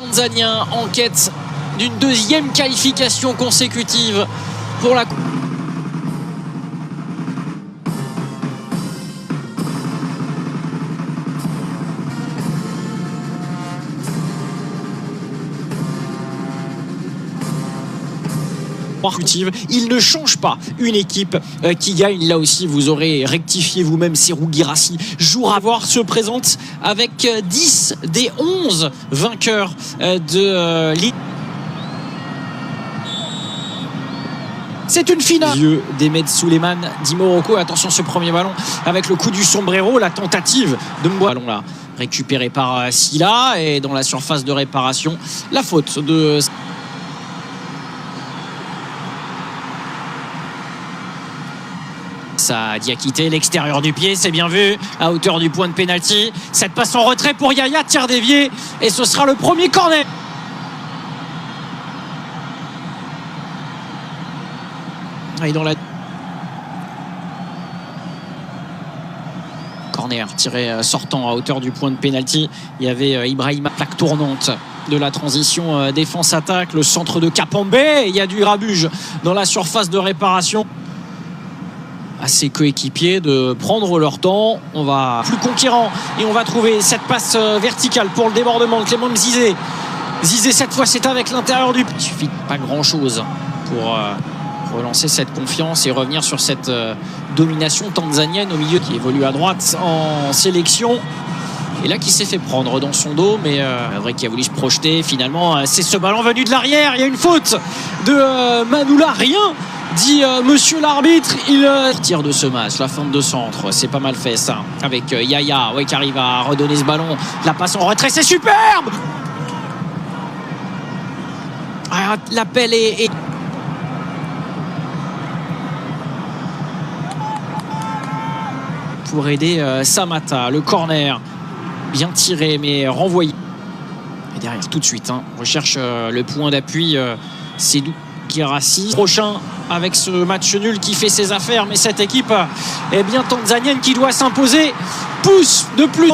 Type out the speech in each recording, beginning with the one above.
Tanzaniens en quête d'une deuxième qualification consécutive pour la il ne change pas une équipe qui gagne. Là aussi, vous aurez rectifié vous-même. Serhou Guirassy, jour à voir, se présente avec 10 des 11 vainqueurs de Ligue. C'est une finale. Yeux d'Ehmed Souleymane d'Imoroko. Attention, ce premier ballon avec le coup du sombrero, la tentative de Mbouar. Ballon là récupéré par Silla et dans la surface de réparation, la faute de ça Diakité, l'extérieur du pied, c'est bien vu, à hauteur du point de pénalty. Cette passe en retrait pour Yaya, tir dévié, et ce sera le premier corner. Et dans la corner tiré sortant à hauteur du point de pénalty, il y avait Ibrahima, plaque tournante de la transition défense-attaque, le centre de Kapambe, il y a du Rabuge dans la surface de réparation. À ses coéquipiers de prendre leur temps, on va plus conquérant et on va trouver cette passe verticale pour le débordement. Clément Mzizé, cette fois c'est avec l'intérieur du... Il suffit pas grand chose pour relancer cette confiance et revenir sur cette domination tanzanienne au milieu qui évolue à droite en sélection. Et là qui s'est fait prendre dans son dos, mais vrai qui a voulu se projeter. Finalement c'est ce ballon venu de l'arrière, il y a une faute de Manoula, rien dit monsieur l'arbitre. Il tire de ce match, la fin de centre, c'est pas mal fait ça, avec Yaya qui arrive à redonner ce ballon, la passe en retrait, c'est superbe. L'appel est... pour aider Samata, le corner bien tiré mais renvoyé, et derrière tout de suite on recherche le point d'appui, Serhou Guirassy. Prochain avec ce match nul qui fait ses affaires, mais cette équipe est bien tanzanienne qui doit s'imposer, pousse de plus.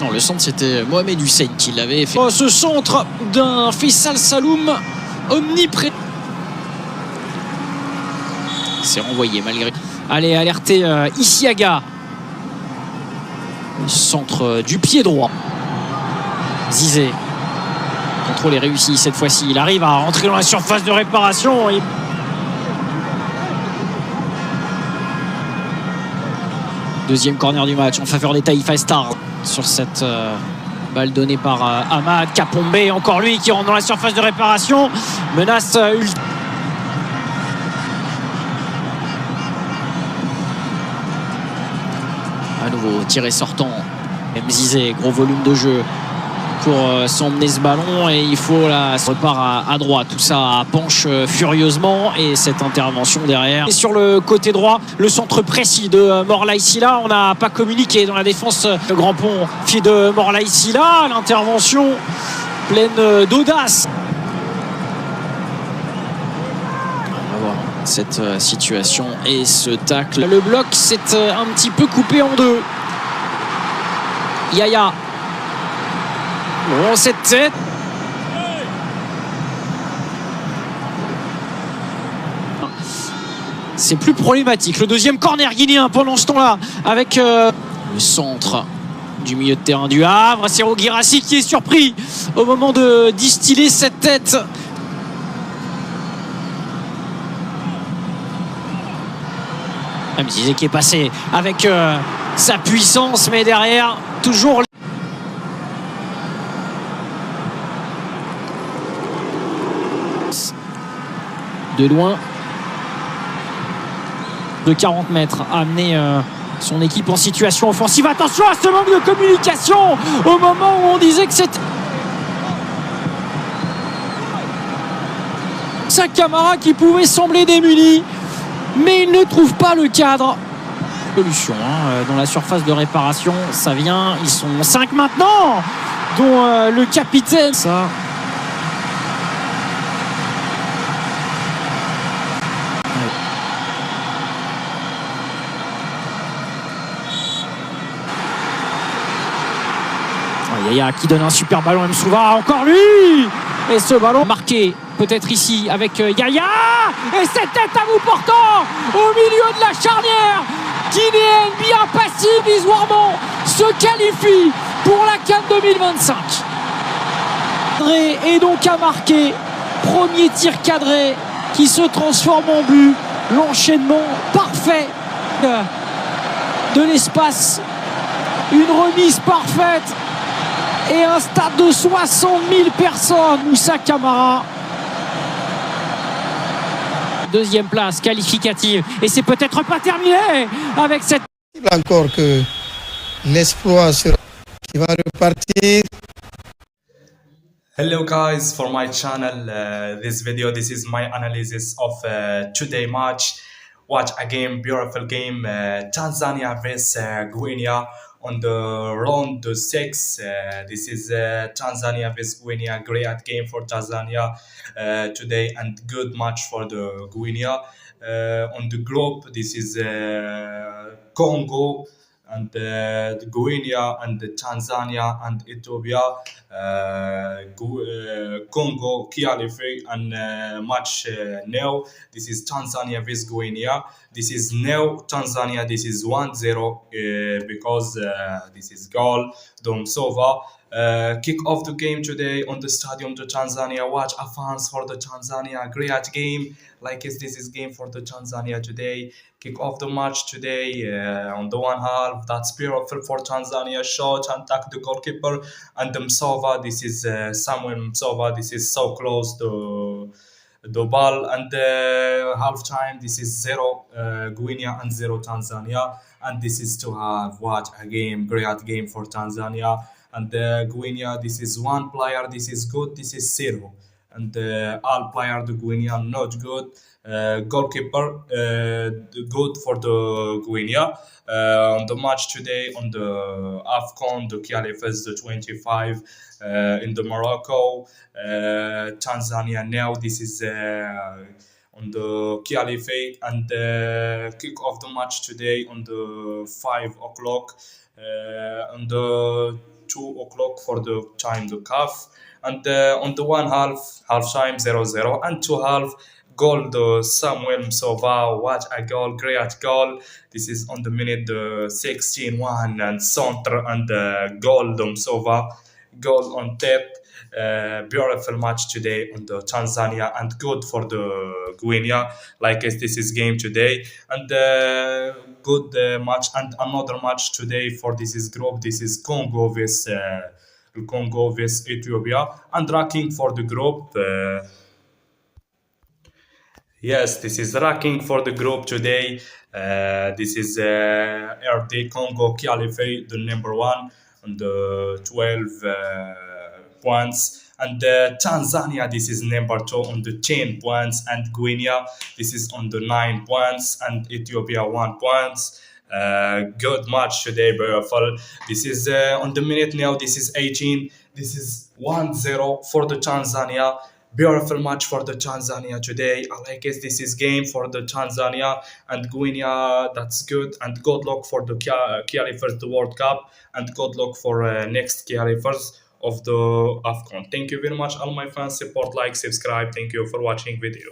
Non, le centre c'était Mohamed Hussein qui l'avait fait. Ce centre d'un Faisal Saloum omniprésent. C'est renvoyé malgré. Allez, alerter Isiaga. Centre du pied droit. Zizé. Contrôle est réussi cette fois-ci. Il arrive à rentrer dans la surface de réparation. Deuxième corner du match en faveur des Taifa Stars sur cette balle donnée par Ahmad Kapombe. Encore lui qui rentre dans la surface de réparation. Menace ultime. À nouveau tiré sortant. Mzizé, gros volume de jeu pour s'emmener ce ballon, et il faut la repart à droite, tout ça penche furieusement, et cette intervention derrière. Et sur le côté droit, le centre précis de Morlaye Sylla, on n'a pas communiqué dans la défense. Le grand pont pied de Morlaye Sylla, l'intervention pleine d'audace. On va voir cette situation et ce tacle. Le bloc s'est un petit peu coupé en deux. Yaya. Bon, cette tête. C'est plus problématique. Le deuxième corner guinéen pendant ce temps-là, avec le centre du milieu de terrain du Havre. Serhou Guirassy qui est surpris au moment de distiller cette tête. Mzizé qui est passé avec sa puissance, mais derrière, toujours... de loin de 40 mètres à amener son équipe en situation offensive. Attention à ce manque de communication au moment où on disait que c'était sa Camara qui pouvait sembler démuni, mais il ne trouve pas le cadre. Solution dans la surface de réparation, ça vient, ils sont 5 maintenant, dont le capitaine. Ça. Yaya qui donne un super ballon à Msouva, encore lui. Et ce ballon marqué peut-être ici avec Yaya. Et cette tête à bout portant au milieu de la charnière guinéenne, bien passive. Isoirement se qualifie pour la CAN 2025. Et donc a marqué, premier tir cadré qui se transforme en but. L'enchaînement parfait de l'espace, une remise parfaite et un stade de 60 000 personnes. Moussa Camara, deuxième place qualificative, et c'est peut-être pas terminé avec cette... Encore que l'espoir qui va repartir. Hello guys, for my channel, this is my analysis of today match. Watch a game, beautiful game, Tanzania vs Guinea on the round 6. This is Tanzania vs Guinea, great game for Tanzania today and good match for the Guinea. On the group, this is Congo and the Guinea and the Tanzania and Ethiopia. Congo qualify and match now. This is Tanzania vs Guinea. This is now Tanzania. This is 1-0 because this is goal Domsova. Kick off the game today on the stadium to Tanzania. Watch a fans for the Tanzania. Great game. Like this is game for the Tanzania today. Kick off the match today on the one half. That's beautiful for Tanzania. Shot and tack the goalkeeper and Msova. This is Samuel Msova. This is so close to the ball and half time. This is 0 Guinea and 0 Tanzania. And this is to have what a game, great game for Tanzania. And Guinea, this is one player, this is good, this is 0. And all player the Guinea not good. Goalkeeper good for the Guinea. On the match today on the AFCON, the qualifiers, the 25 in the Morocco, Tanzania now. This is on the qualify and kick off the match today on the 5 o'clock, on the 2 o'clock for the time the CAF, and on the one half time 0-0 and 2 half goal the Samuel Msova. What a goal, great goal. This is on the minute 16-1 and Centre and goal the Msova, goal on tape. Beautiful match today on the Tanzania and good for the Guinea. Like this is game today and good match and another match today for this is group. This is Congo vs Ethiopia and ranking for the group. Yes, this is ranking for the group today. This is RD Congo qualify the number 1 on the 12 points. And Tanzania, this is number 2 on the 10 points. And Guinea, this is on the 9 points. And Ethiopia 1 points. Good match today, beautiful. This is on the minute now, this is 18. This is 1-0 for the Tanzania. Beautiful match for the Tanzania today. I like it. This is game for the Tanzania and Guinea. That's good. And good luck for the qualifiers, the World Cup. And good luck for next qualifiers of the AFCON. Thank you very much, all my fans. Support, like, subscribe. Thank you for watching video.